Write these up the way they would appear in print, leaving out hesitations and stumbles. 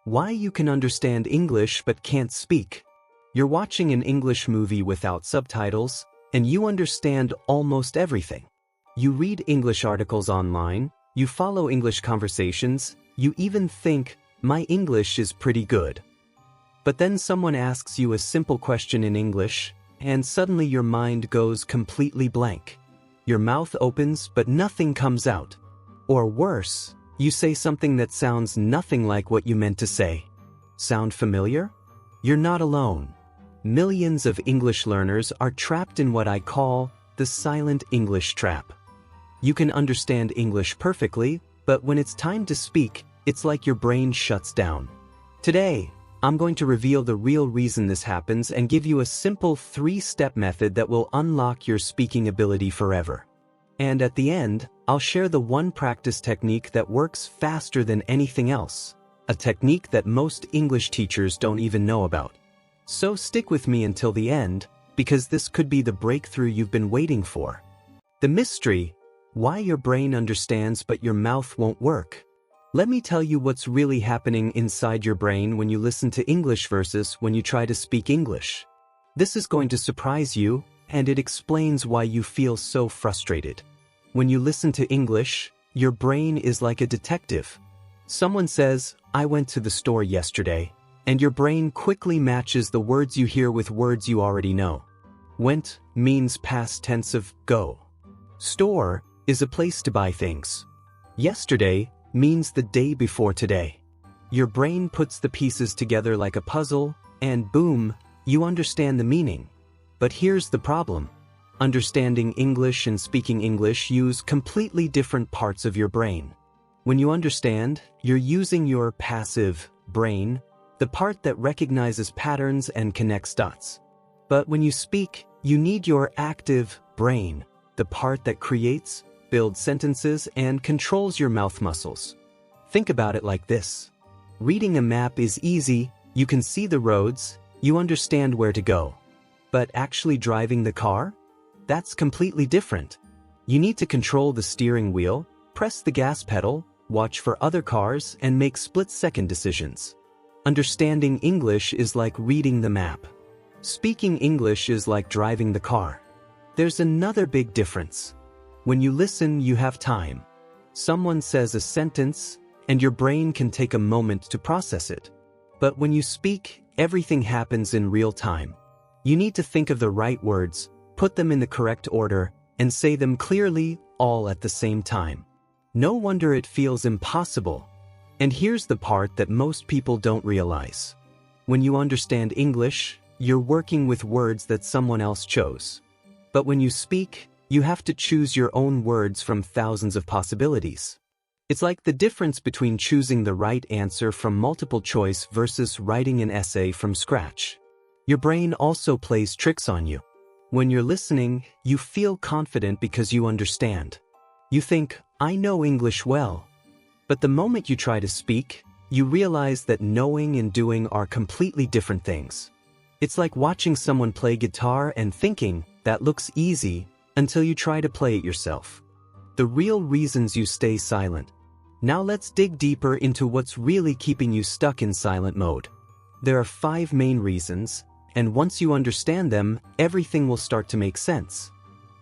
Why you can understand English but can't speak. You're watching an English movie without subtitles, and you understand almost everything. You read English articles online, you follow English conversations, you even think, my English is pretty good. But then someone asks you a simple question in English, and suddenly your mind goes completely blank. Your mouth opens but nothing comes out. Or worse, you say something that sounds nothing like what you meant to say. Sound familiar? You're not alone. Millions of English learners are trapped in what I call the silent English trap. You can understand English perfectly, but when it's time to speak, it's like your brain shuts down. Today, I'm going to reveal the real reason this happens and give you a simple 3-step method that will unlock your speaking ability forever. And at the end, I'll share the one practice technique that works faster than anything else, a technique that most English teachers don't even know about. So stick with me until the end, because this could be the breakthrough you've been waiting for. The mystery: why your brain understands but your mouth won't work. Let me tell you what's really happening inside your brain when you listen to English versus when you try to speak English. This is going to surprise you, and it explains why you feel so frustrated. When you listen to English, your brain is like a detective. Someone says, "I went to the store yesterday," and your brain quickly matches the words you hear with words you already know. Went means past tense of go. Store is a place to buy things. Yesterday means the day before today. Your brain puts the pieces together like a puzzle, and boom, you understand the meaning. But here's the problem. Understanding English and speaking English use completely different parts of your brain. When you understand, you're using your passive brain, the part that recognizes patterns and connects dots. But when you speak, you need your active brain, the part that creates, builds sentences, and controls your mouth muscles. Think about it like this. Reading a map is easy, you can see the roads, you understand where to go. But actually driving the car? That's completely different. You need to control the steering wheel, press the gas pedal, watch for other cars, and make split-second decisions. Understanding English is like reading the map. Speaking English is like driving the car. There's another big difference. When you listen, you have time. Someone says a sentence, and your brain can take a moment to process it. But when you speak, everything happens in real time. You need to think of the right words, put them in the correct order, and say them clearly, all at the same time. No wonder it feels impossible. And here's the part that most people don't realize. When you understand English, you're working with words that someone else chose. But when you speak, you have to choose your own words from thousands of possibilities. It's like the difference between choosing the right answer from multiple choice versus writing an essay from scratch. Your brain also plays tricks on you. When you're listening, you feel confident because you understand. You think, I know English well. But the moment you try to speak, you realize that knowing and doing are completely different things. It's like watching someone play guitar and thinking, that looks easy, until you try to play it yourself. The real reasons you stay silent. Now let's dig deeper into what's really keeping you stuck in silent mode. There are 5 main reasons, and once you understand them, everything will start to make sense.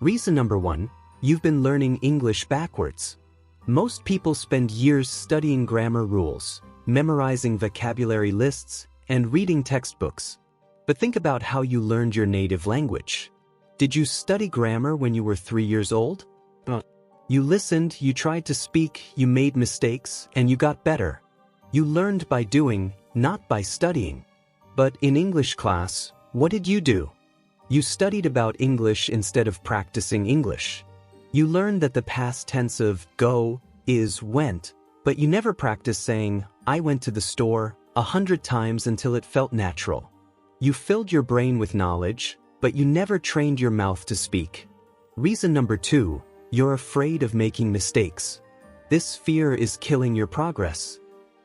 Reason number 1, you've been learning English backwards. Most people spend years studying grammar rules, memorizing vocabulary lists, and reading textbooks. But think about how you learned your native language. Did you study grammar when you were 3 years old? You listened, you tried to speak, you made mistakes, and you got better. You learned by doing, not by studying. But in English class, what did you do? You studied about English instead of practicing English. You learned that the past tense of go is went, but you never practiced saying, I went to the store 100 times until it felt natural. You filled your brain with knowledge, but you never trained your mouth to speak. Reason number 2, you're afraid of making mistakes. This fear is killing your progress.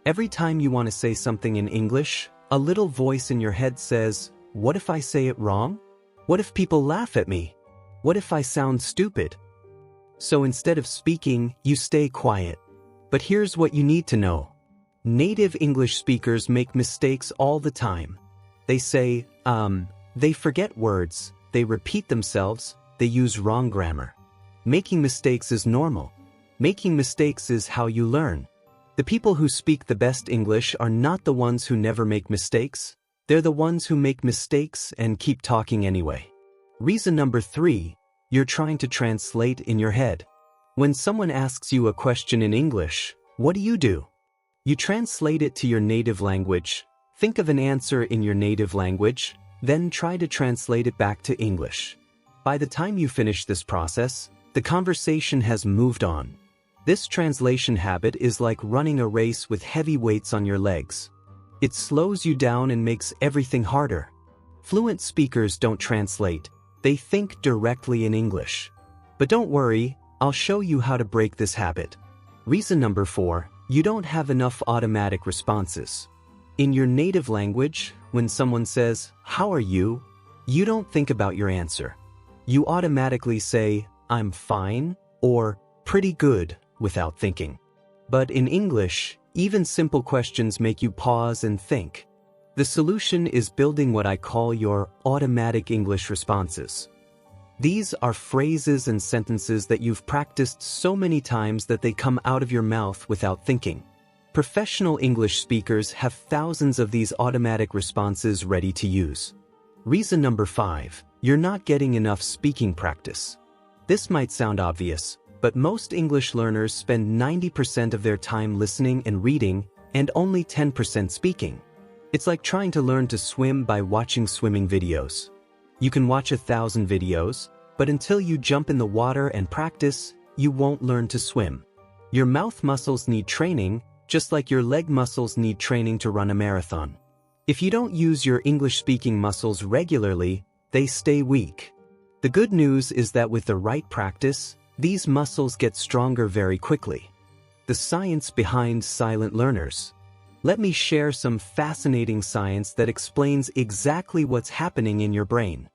Every time you want to say something in English, a little voice in your head says, what if I say it wrong? What if people laugh at me? What if I sound stupid? So instead of speaking, you stay quiet. But here's what you need to know. Native English speakers make mistakes all the time. They say, they forget words, they repeat themselves, they use wrong grammar. Making mistakes is normal. Making mistakes is how you learn. The people who speak the best English are not the ones who never make mistakes. They're the ones who make mistakes and keep talking anyway. Reason number 3, you're trying to translate in your head. When someone asks you a question in English, what do? You translate it to your native language. Think of an answer in your native language, then try to translate it back to English. By the time you finish this process, the conversation has moved on. This translation habit is like running a race with heavy weights on your legs. It slows you down and makes everything harder. Fluent speakers don't translate, they think directly in English. But don't worry, I'll show you how to break this habit. Reason number 4, you don't have enough automatic responses. In your native language, when someone says, "How are you?" you don't think about your answer. You automatically say, "I'm fine," or "pretty good," without thinking. But in English, even simple questions make you pause and think. The solution is building what I call your automatic English responses. These are phrases and sentences that you've practiced so many times that they come out of your mouth without thinking. Professional English speakers have thousands of these automatic responses ready to use. Reason number 5, you're not getting enough speaking practice. This might sound obvious, but most English learners spend 90% of their time listening and reading, and only 10% speaking. It's like trying to learn to swim by watching swimming videos. You can watch 1,000 videos, but until you jump in the water and practice, you won't learn to swim. Your mouth muscles need training, just like your leg muscles need training to run a marathon. If you don't use your English-speaking muscles regularly, they stay weak. The good news is that with the right practice, these muscles get stronger very quickly. The science behind silent learners. Let me share some fascinating science that explains exactly what's happening in your brain.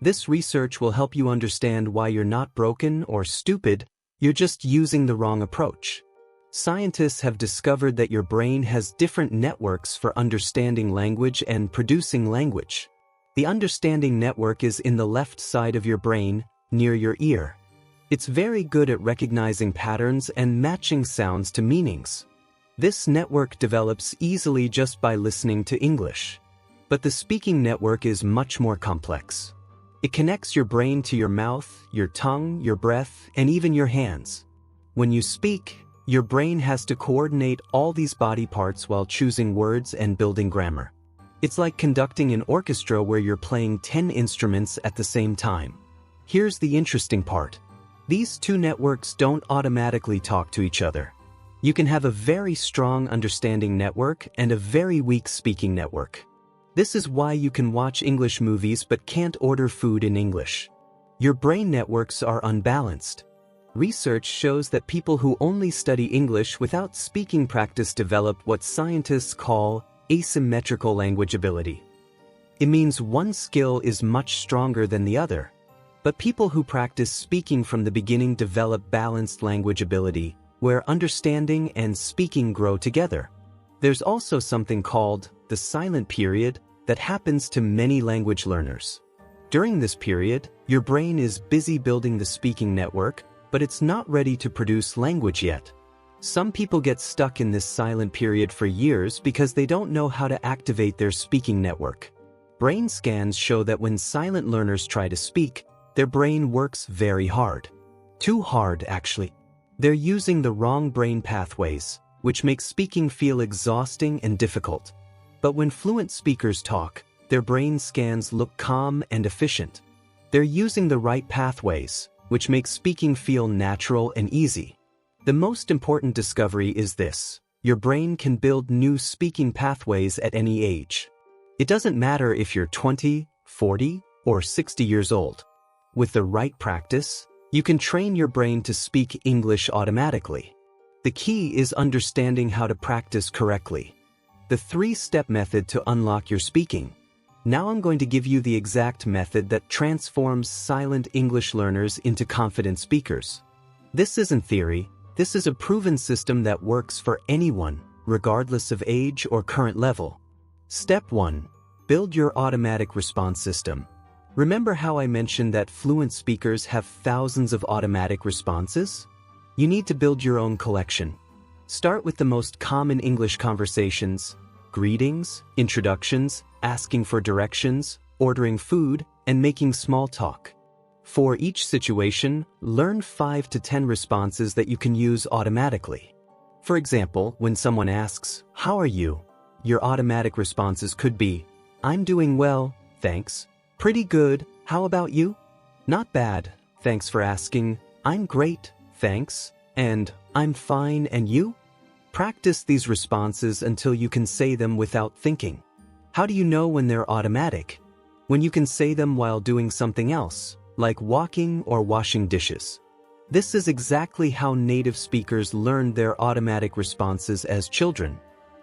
This research will help you understand why you're not broken or stupid, you're just using the wrong approach. Scientists have discovered that your brain has different networks for understanding language and producing language. The understanding network is in the left side of your brain, near your ear. It's very good at recognizing patterns and matching sounds to meanings. This network develops easily just by listening to English. But the speaking network is much more complex. It connects your brain to your mouth, your tongue, your breath, and even your hands. When you speak, your brain has to coordinate all these body parts while choosing words and building grammar. It's like conducting an orchestra where you're playing 10 instruments at the same time. Here's the interesting part. These two networks don't automatically talk to each other. You can have a very strong understanding network and a very weak speaking network. This is why you can watch English movies but can't order food in English. Your brain networks are unbalanced. Research shows that people who only study English without speaking practice develop what scientists call asymmetrical language ability. It means one skill is much stronger than the other. But people who practice speaking from the beginning develop balanced language ability, where understanding and speaking grow together. There's also something called the silent period that happens to many language learners. During this period, your brain is busy building the speaking network, but it's not ready to produce language yet. Some people get stuck in this silent period for years because they don't know how to activate their speaking network. Brain scans show that when silent learners try to speak, their brain works very hard. Too hard, actually. They're using the wrong brain pathways, which makes speaking feel exhausting and difficult. But when fluent speakers talk, their brain scans look calm and efficient. They're using the right pathways, which makes speaking feel natural and easy. The most important discovery is this: your brain can build new speaking pathways at any age. It doesn't matter if you're 20, 40, or 60 years old. With the right practice, you can train your brain to speak English automatically. The key is understanding how to practice correctly. The 3-step method to unlock your speaking. Now I'm going to give you the exact method that transforms silent English learners into confident speakers. This isn't theory, this is a proven system that works for anyone, regardless of age or current level. Step 1. Build your automatic response system. Remember how I mentioned that fluent speakers have thousands of automatic responses? You need to build your own collection. Start with the most common English conversations: greetings, introductions, asking for directions, ordering food, and making small talk. For each situation, learn 5 to 10 responses that you can use automatically. For example, when someone asks, "How are you?" your automatic responses could be, "I'm doing well, thanks." "Pretty good, how about you?" "Not bad, thanks for asking." "I'm great, thanks." And "I'm fine, and you?" Practice these responses until you can say them without thinking. How do you know when they're automatic? When you can say them while doing something else, like walking or washing dishes. This is exactly how native speakers learned their automatic responses as children.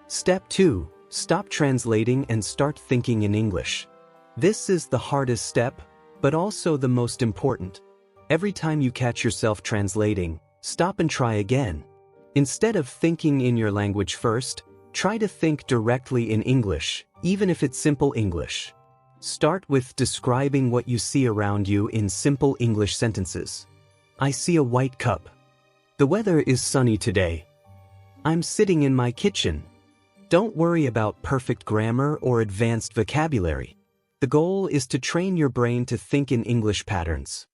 Step 2. Stop translating and start thinking in English. This is the hardest step, but also the most important. Every time you catch yourself translating, stop and try again. Instead of thinking in your language first, try to think directly in English, even if it's simple English. Start with describing what you see around you in simple English sentences. I see a white cup. The weather is sunny today. I'm sitting in my kitchen. Don't worry about perfect grammar or advanced vocabulary. The goal is to train your brain to think in English patterns.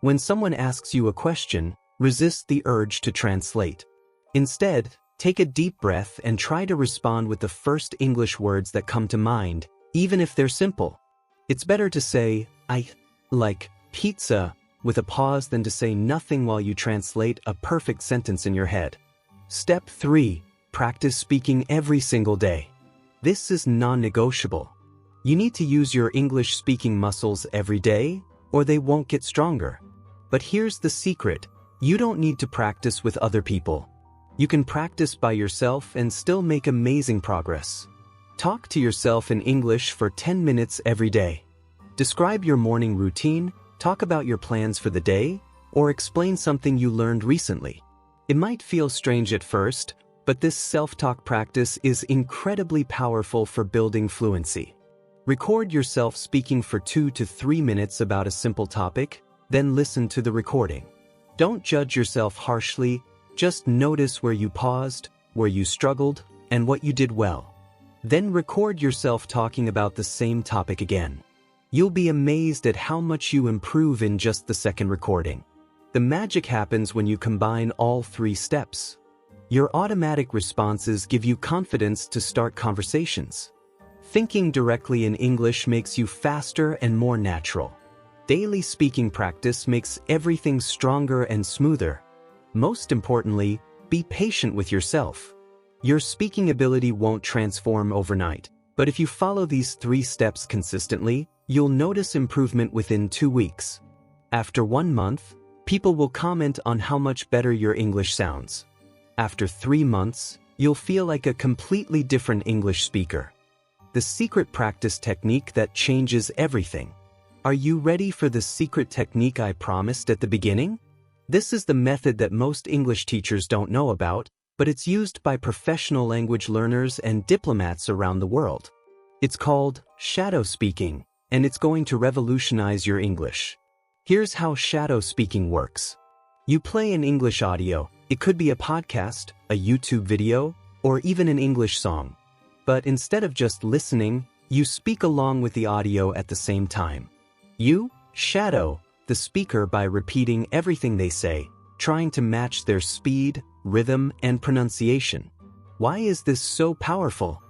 When someone asks you a question, resist the urge to translate. Instead, take a deep breath and try to respond with the first English words that come to mind, even if they're simple. It's better to say, "I like pizza," with a pause than to say nothing while you translate a perfect sentence in your head. Step 3. Practice speaking every single day. This is non-negotiable. You need to use your English speaking muscles every day, or they won't get stronger. But here's the secret. You don't need to practice with other people. You can practice by yourself and still make amazing progress. Talk to yourself in English for 10 minutes every day. Describe your morning routine, talk about your plans for the day, or explain something you learned recently. It might feel strange at first, but this self-talk practice is incredibly powerful for building fluency. Record yourself speaking for 2 to 3 minutes about a simple topic, then listen to the recording. Don't judge yourself harshly, just notice where you paused, where you struggled, and what you did well. Then record yourself talking about the same topic again. You'll be amazed at how much you improve in just the second recording. The magic happens when you combine all 3 steps. Your automatic responses give you confidence to start conversations. Thinking directly in English makes you faster and more natural. Daily speaking practice makes everything stronger and smoother. Most importantly, be patient with yourself. Your speaking ability won't transform overnight, but if you follow these 3 steps consistently, you'll notice improvement within 2 weeks. After 1 month, people will comment on how much better your English sounds. After 3 months, you'll feel like a completely different English speaker. The secret practice technique that changes everything. Are you ready for the secret technique I promised at the beginning? This is the method that most English teachers don't know about, but it's used by professional language learners and diplomats around the world. It's called shadow speaking, and it's going to revolutionize your English. Here's how shadow speaking works. You play an English audio. It could be a podcast, a YouTube video, or even an English song. But instead of just listening, you speak along with the audio at the same time. You shadow the speaker by repeating everything they say, trying to match their speed, rhythm, and pronunciation. Why is this so powerful?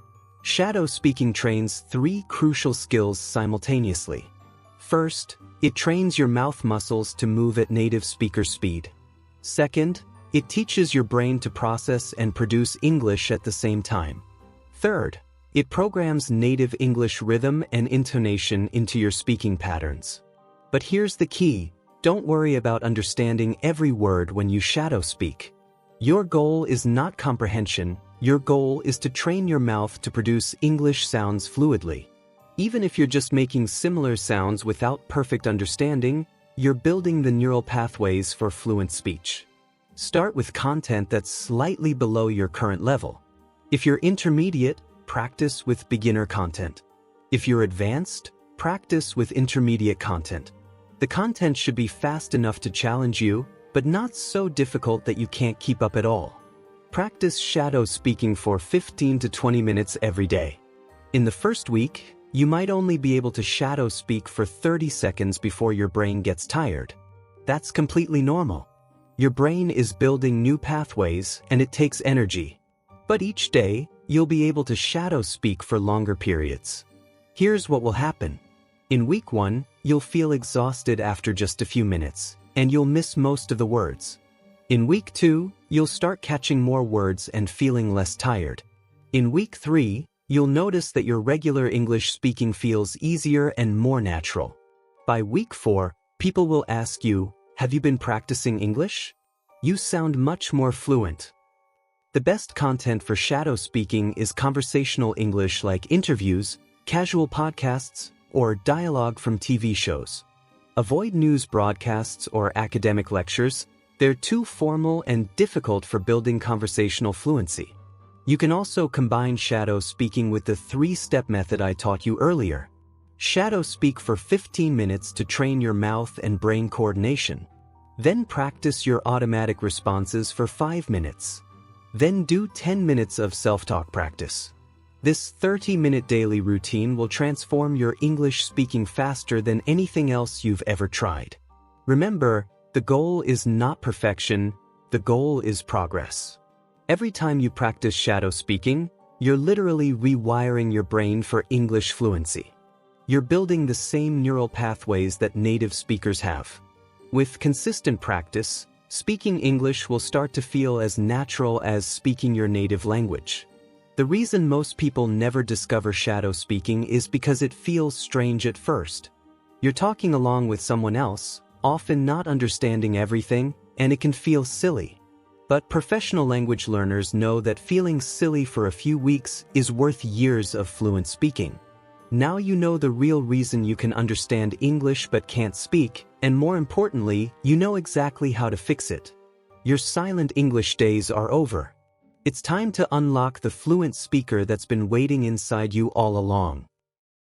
Shadow speaking trains 3 crucial skills simultaneously. First, it trains your mouth muscles to move at native speaker speed. Second, it teaches your brain to process and produce English at the same time. Third, it programs native English rhythm and intonation into your speaking patterns. But here's the key. Don't worry about understanding every word when you shadow speak. Your goal is not comprehension. Your goal is to train your mouth to produce English sounds fluidly. Even if you're just making similar sounds without perfect understanding, you're building the neural pathways for fluent speech. Start with content that's slightly below your current level. If you're intermediate, practice with beginner content. If you're advanced, practice with intermediate content. The content should be fast enough to challenge you, but not so difficult that you can't keep up at all. Practice shadow speaking for 15 to 20 minutes every day. In the first week, you might only be able to shadow speak for 30 seconds before your brain gets tired. That's completely normal. Your brain is building new pathways and it takes energy. But each day, you'll be able to shadow speak for longer periods. Here's what will happen. In week 1, you'll feel exhausted after just a few minutes, and you'll miss most of the words. In week 2, you'll start catching more words and feeling less tired. In week 3, you'll notice that your regular English speaking feels easier and more natural. By week 4, people will ask you, "Have you been practicing English? You sound much more fluent." The best content for shadow speaking is conversational English like interviews, casual podcasts, or dialogue from TV shows. Avoid news broadcasts or academic lectures. They're too formal and difficult for building conversational fluency. You can also combine shadow speaking with the 3-step method I taught you earlier. Shadow speak for 15 minutes to train your mouth and brain coordination. Then practice your automatic responses for 5 minutes. Then do 10 minutes of self-talk practice. This 30-minute daily routine will transform your English speaking faster than anything else you've ever tried. Remember, the goal is not perfection, the goal is progress. Every time you practice shadow speaking, you're literally rewiring your brain for English fluency. You're building the same neural pathways that native speakers have. With consistent practice, speaking English will start to feel as natural as speaking your native language. The reason most people never discover shadow speaking is because it feels strange at first. You're talking along with someone else, often not understanding everything, and it can feel silly. But professional language learners know that feeling silly for a few weeks is worth years of fluent speaking. Now you know the real reason you can understand English but can't speak, and more importantly, you know exactly how to fix it. Your silent English days are over. It's time to unlock the fluent speaker that's been waiting inside you all along.